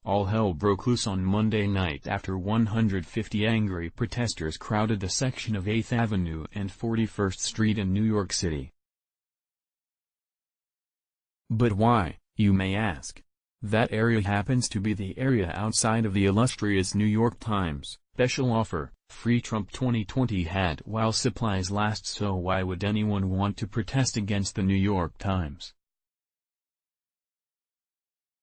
All hell broke loose on Monday night after 150 angry protesters crowded a section of 8th Avenue and 41st Street in New York City. But why, you may ask? That area happens to be the area outside of the illustrious New York Times special offer, Free Trump 2020 Hat While Supplies LastSo. Why would anyone want to protest against the New York Times?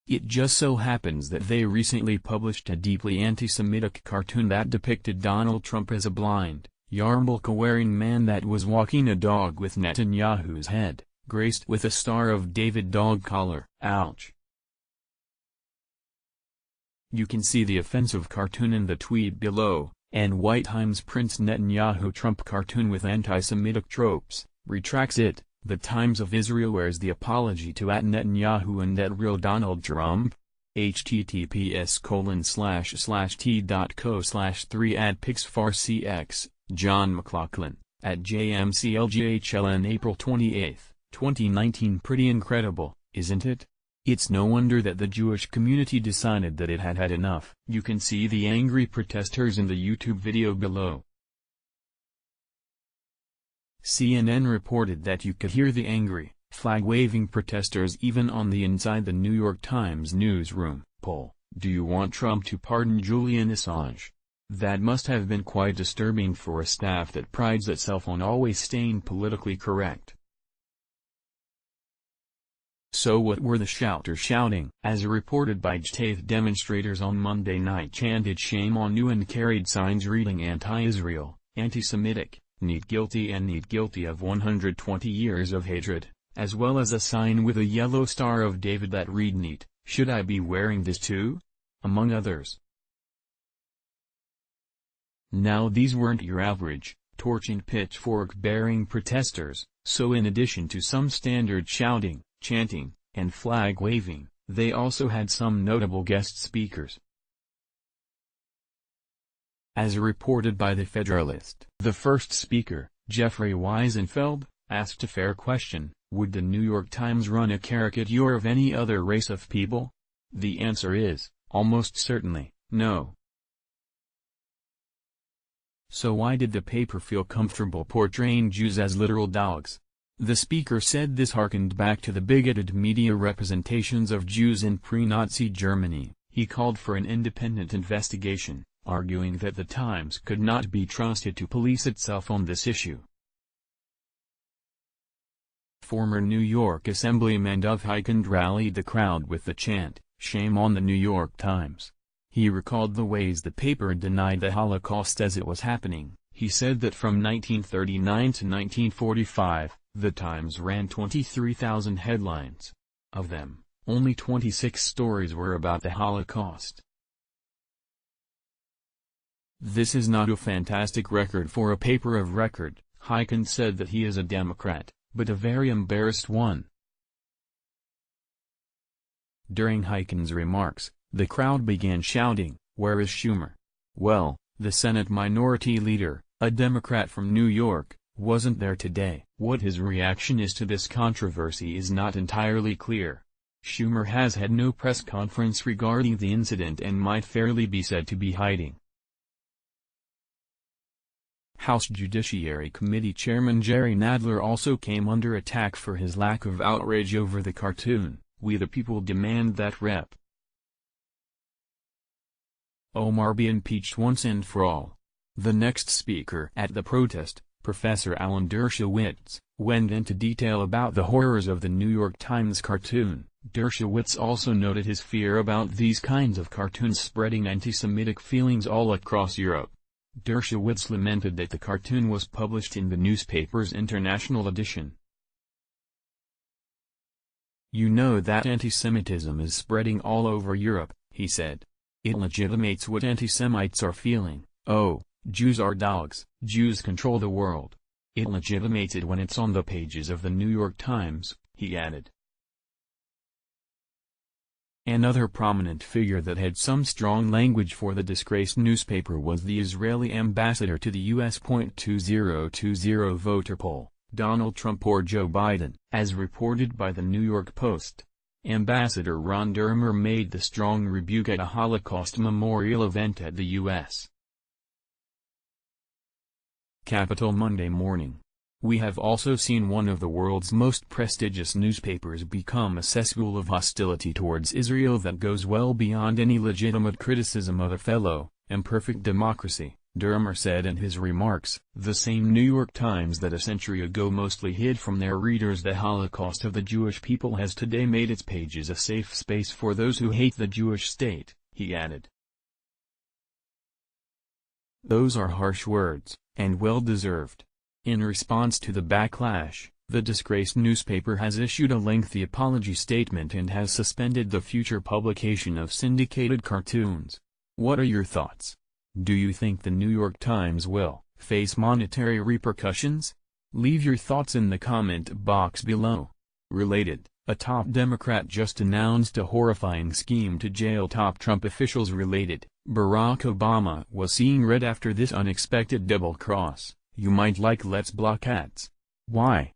It just so happens that they recently published a deeply anti-Semitic cartoon that depicted Donald Trump as a blind, yarmulke-wearing man that was walking a dog with Netanyahu's head, graced with a Star of David dog collar. Ouch. You can see the offensive cartoon in the tweet below. NYT Times prints Netanyahu Trump cartoon with anti-Semitic tropes, retracts it. The Times of Israel wears the apology to @Netanyahu and @real Donald Trump. https://t.co/3@pixfarcx, John McLaughlin, @JMCLGHLN April 28, 2019. Pretty incredible, isn't it? It's no wonder that the Jewish community decided that it had had enough. You can see the angry protesters in the YouTube video below. CNN reported that you could hear the angry, flag-waving protesters even on the inside the New York Times newsroom. Poll: do you want Trump to pardon Julian Assange? That must have been quite disturbing for a staff that prides itself on always staying politically correct. So what were the shouters shouting? As reported by JTATH, demonstrators on Monday night chanted "Shame on you" and carried signs reading "Anti-Israel, Anti-Semitic, Need guilty and Need guilty of 120 years of hatred," as well as a sign with a yellow Star of David that read "Neat, should I be wearing this too?" among others. Now these weren't your average, torching pitchfork-bearing protesters, so in addition to some standard shouting, chanting, and flag-waving, they also had some notable guest speakers. As reported by The Federalist, the first speaker, Jeffrey Weisenfeld, asked a fair question: would the New York Times run a caricature of any other race of people? The answer is, almost certainly, no. So why did the paper feel comfortable portraying Jews as literal dogs? The speaker said this harkened back to the bigoted media representations of Jews in pre-Nazi Germany. He called for an independent investigation, arguing that the Times could not be trusted to police itself on this issue. Former New York Assemblyman Dov Hikind rallied the crowd with the chant, "Shame on the New York Times." He recalled the ways the paper denied the Holocaust as it was happening. He said that from 1939 to 1945, the Times ran 23,000 headlines. Of them, only 26 stories were about the Holocaust. This is not a fantastic record for a paper of record. Hikind said that he is a Democrat, but a very embarrassed one. During Hikind's remarks, the crowd began shouting, "Where is Schumer?" Well, the Senate Minority Leader, a Democrat from New York, wasn't there today. What his reaction is to this controversy is not entirely clear. Schumer has had no press conference regarding the incident and might fairly be said to be hiding. House Judiciary Committee Chairman Jerry Nadler also came under attack for his lack of outrage over the cartoon. "We the people demand that Rep. Omar be impeached once and for all." The next speaker at the protest, Professor Alan Dershowitz, went into detail about the horrors of the New York Times cartoon. Dershowitz also noted his fear about these kinds of cartoons spreading anti-Semitic feelings all across Europe. Dershowitz lamented that the cartoon was published in the newspaper's international edition. "You know that anti-Semitism is spreading all over Europe," he said. "It legitimates what anti-Semites are feeling. Oh, Jews are dogs. Jews control the world. It legitimates it when it's on the pages of the New York Times," he added. Another prominent figure that had some strong language for the disgraced newspaper was the Israeli ambassador to the U.S. 2020 voter poll, Donald Trump or Joe Biden. As reported by the New York Post, Ambassador Ron Dermer made the strong rebuke at a Holocaust memorial event at the U.S. Capitol Monday morning. We have also seen one of the world's most prestigious newspapers become a cesspool of hostility towards Israel that goes well beyond any legitimate criticism of a fellow, imperfect democracy, Dermer said in his remarks. The same New York Times that a century ago mostly hid from their readers the Holocaust of the Jewish people has today made its pages a safe space for those who hate the Jewish state, he added. Those are harsh words, and well-deserved. In response to the backlash, the disgraced newspaper has issued a lengthy apology statement and has suspended the future publication of syndicated cartoons. What are your thoughts? Do you think the New York Times will face monetary repercussions? Leave your thoughts in the comment box below. Related, a top Democrat just announced a horrifying scheme to jail top Trump officials. Related, Barack Obama was seeing red after this unexpected double cross. You might like Let's Block ads. Why?